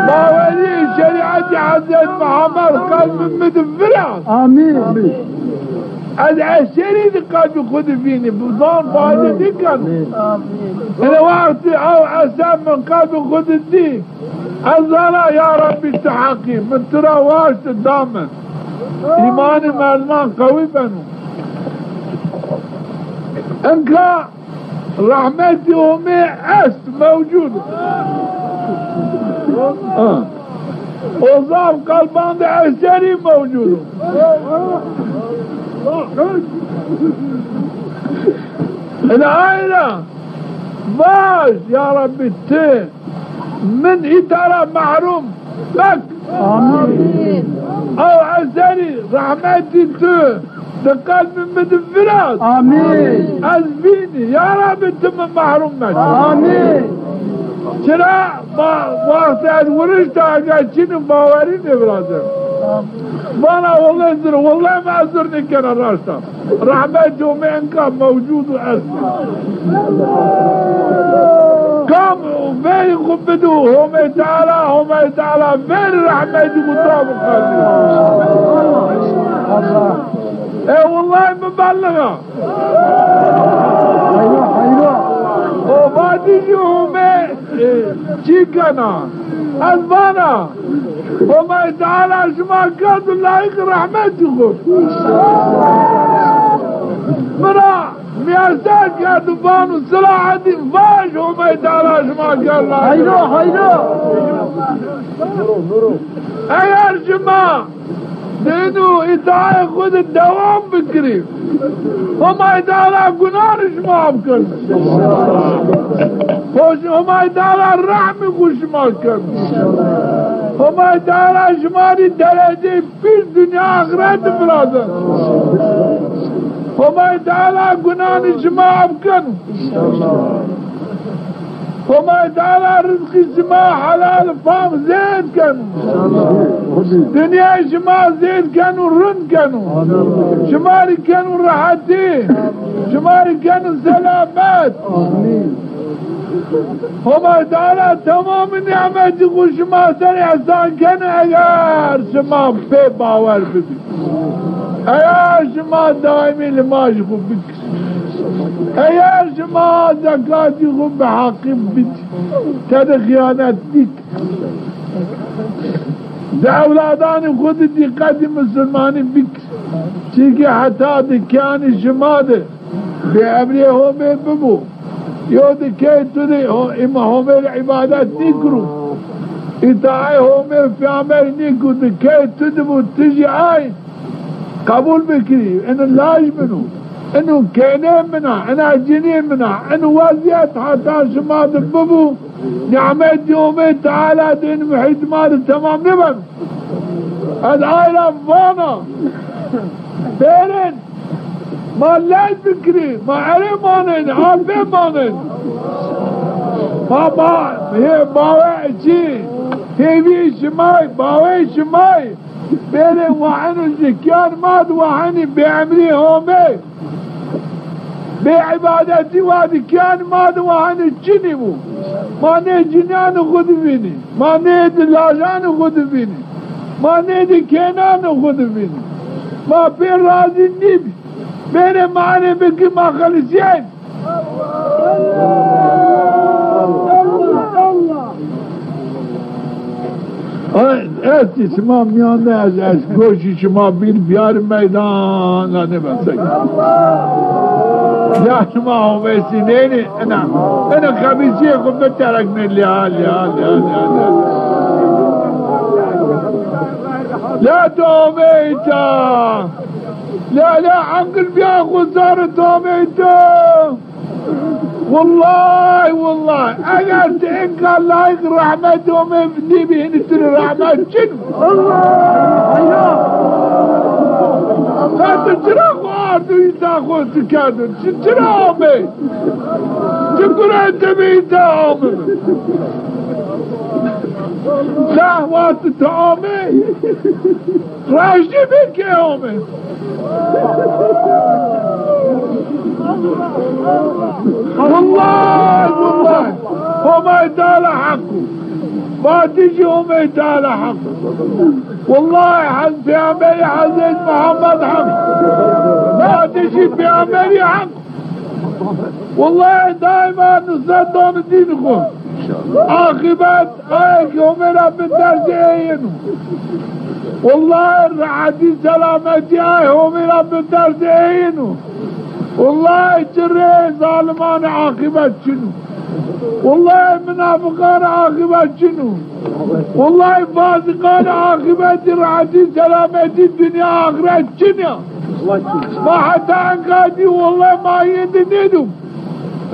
[SPEAKER 1] باوري شريعة حضرت محمد قلب من فرع آمين العشري دي قلب خود فيني بظن فايدة دي كان انا وقت او عسام من قلب خود الدين الزلا يا ربي التحقي من ترى واشت الدامن ايمان المال قوي بنو انك رحمتي امي است موجود وظام قلبان دي عشري موجود العائلة باش يا ربي التين من إدارة محروم لك آمين أو عزاني رحمتي التين تقال من مدفرات آمين أزبيني يا ربي تم محروم مش آمين شرع وقت ورشت عجاشين باورين برادر وانا والله انزر والله ما ازرني كان الراشدة رحمته منك موجود واسمه كم فين قبدوه هم تعالى فين رحمته مطابق ايه والله مبلغة ايوه وبعد يجيهم چی کنا از بانا همه تعالی شما کرد لایق رحمت خود مرا میاسته کرد بانو صلاح الدین واش همه تعالی شما کرد لایق اگر شما دینو اطاعت خود دوام بکریم همه تعالی گناهش معاف کرد همه تعالی رحم خود شما کرد همه تعالی شماری درجه پیش دنیا آخرت برادر همه تعالی گناهش معاف کرد همه تعالی رزق شما حلال فام زید کنو دنیا شما زید کنو رند کنو شماری کنو راحتی شماری کنو سلامت همه تعالی تمام نعمت خود شما سر احسان کنو اگر شما پی باور بدید اگر شما دائمی لماش خود بکشید اگر شما زکاتی خود به حقیب بیت تد خیانت دیت ده اولادان خود دیقت مسلمانی بکر چیکه حتی دکانی شما ده به امری همه ببو یا دکه تو ده همه عبادت نکرو اطاعه همه فعمل نکرو دکه تو ده بود تجی آی قبول بکری انو لاج بنو انو كينين منها انا جنين منها انو وزيت حتى شما دببو نعمت يومين تعالى دين محيط مال تمام نبن العائلة فانا بيرن ما لاج بكري ما علي مانين عارفين مانين ما هي باوي شي هي بي شماي باوي شماي بيرن وعنو الزكيان ماد وعني بعمري هومي بعبادتي وادي كان ما دوان الجنبو ما ني جنان خود بيني ما ني دلاجان خود بيني ما ني كينان خود بيني ما بين راضي النبي بين معنى بك ما خلصين ایتی شما میانده از گوشی شما بیار میدان نبسک یا شما همیسی نینی انا خبیسی خب بترکنی لیال لا تومیتا لا عنقل بیا خزار تومیتا والله اگر تنك الله يغ رحمته من نبي نتر رحمت شنو الله لا تجرى قاعدوا يتاخذ تكادر تجرامي تقول انت بيتامي لا وات تامي راجي بك يومي والله وما يتالى حقه ما تجي وما يتالى حقه والله حد في عملي حزين محمد حق ما تجي في عملي حق والله دائما نصدم دينكم عاقبات ايك ومن بالدرجين والله الرعادي سلامتي اي ومن بالدرجين والله جري ظالمان عاقبت شنو والله منافقان عاقبت شنو والله فاسقان عاقبت رعدي سلامتي الدنيا آخرت شنو ما حتى عنقادي والله ما يندنيدهم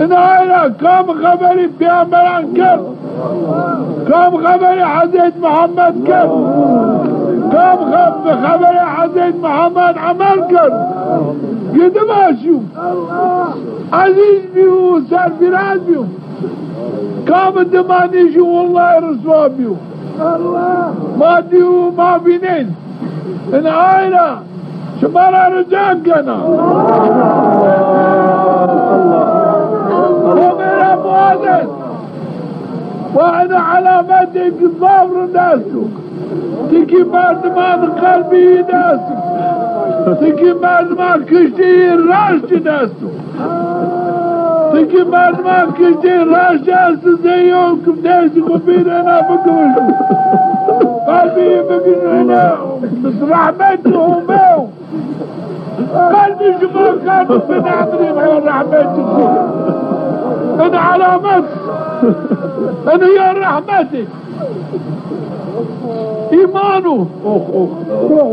[SPEAKER 1] ان هايلا كم خبري بيامران كم كم خبري حزيت محمد كم خبري حزيت محمد عمل كم قد ما شو عزيز بيو سر فراز بيو كام الدماني شو والله رسوا بيو ما ديو ما بينين ان عائلة شمارا رجاقنا ومن أبوادن وانا علاماتي كفافر ناسو تكي مردمان قلبي ناسو تكي مردمان كشتي راش ناسو Çünkü merdiven kişi raşası zeyon kümdesi kubirine bakın. Kalbi bakınına rahmetuhum bev. Kalbi şuma kalbi benamrim ala rahmetuhum. أنا علامات أنا يا رحمتك إيمانه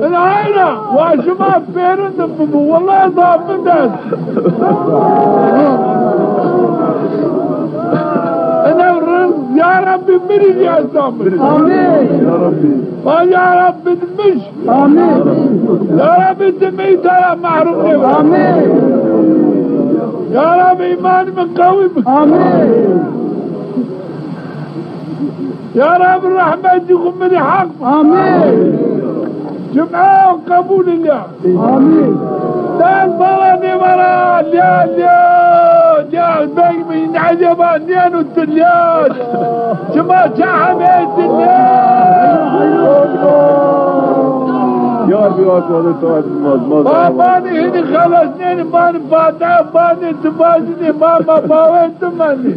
[SPEAKER 1] العائلة وشباب بيرن والله ضاب الناس أنا يا ربي مريد يا صابر آمين يا ربي يا ربي دمش آمين يا ربي دمي ترى معروف آمين يا رب إيمان من قوي آمين يا رب الرحمة تكون من حق آمين جمعة وقبول الله آمين دان فراني مرا يا الباقي من عجبان يا نتليان جمعة شعبيت
[SPEAKER 2] يا ربي واكبر التوحيد
[SPEAKER 1] باباني هني خلصني ماني فاتح باني تبازني ماما باوين تماني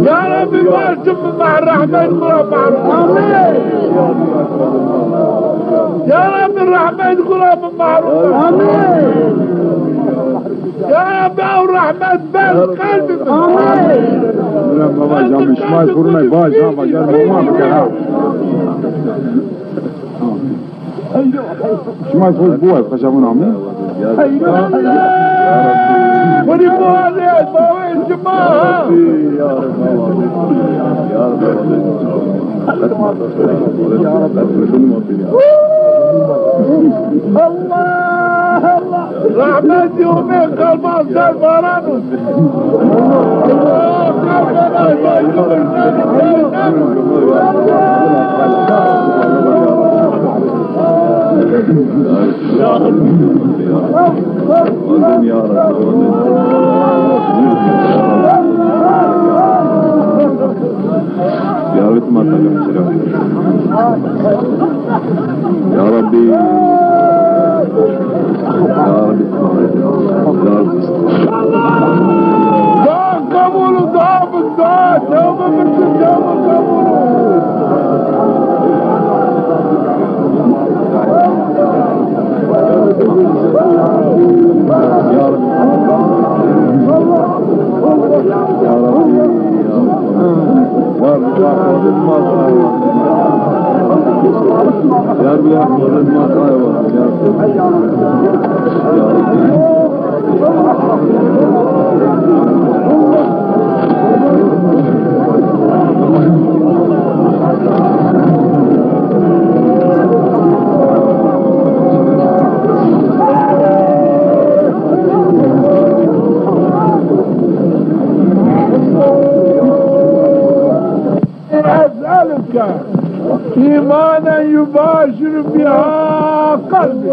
[SPEAKER 1] يا ربي باشم مع الرحمن قراب آمين يا ربي الرحمن قراب معروف آمين يا ربي او الرحمن بس قلبي آمين
[SPEAKER 2] بابا جام مش ما يكونوا باج ما جام ما بكره شما يفوز بوه خشبون عمي
[SPEAKER 1] ودي بوالي باوين جماعة
[SPEAKER 2] يا رب يا رب
[SPEAKER 1] الله الله رحمة يومي قلبان سربارانو
[SPEAKER 2] يا رب ما تقدر يا ربي
[SPEAKER 1] دعا قبول دعا بالدعا توبة بالتجابة قبول
[SPEAKER 2] يا رب
[SPEAKER 1] أسألك إيمانا يباشر بها قلبي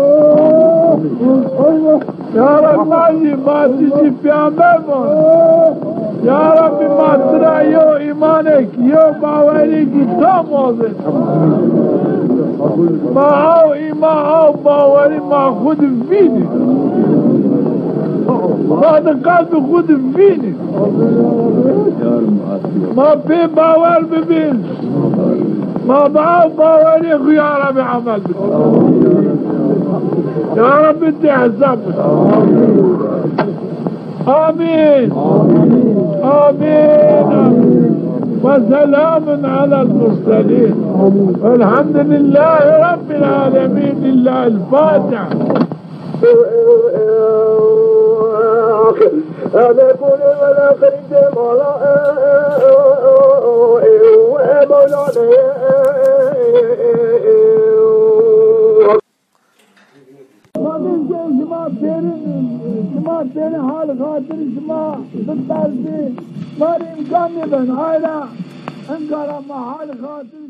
[SPEAKER 1] يا رب ما تجي في أمامه يا رب ما ترى يو إيمانك يو باوريك تاموزن ما هو إيمان أو باوري ما خد فيني هذا قلب خد فيني ما في باور ببين ما بعض باوري يا رب عمل يا رب انت حسابك آمين آمين وسلام على المرسلين والحمد لله رب العالمين لله الفاتح هذا كل والآخر جمالا شما تیرے حال خاطر شما بتارزی مار امکان نہیں بن آئیلا انگارا ما حال خاطر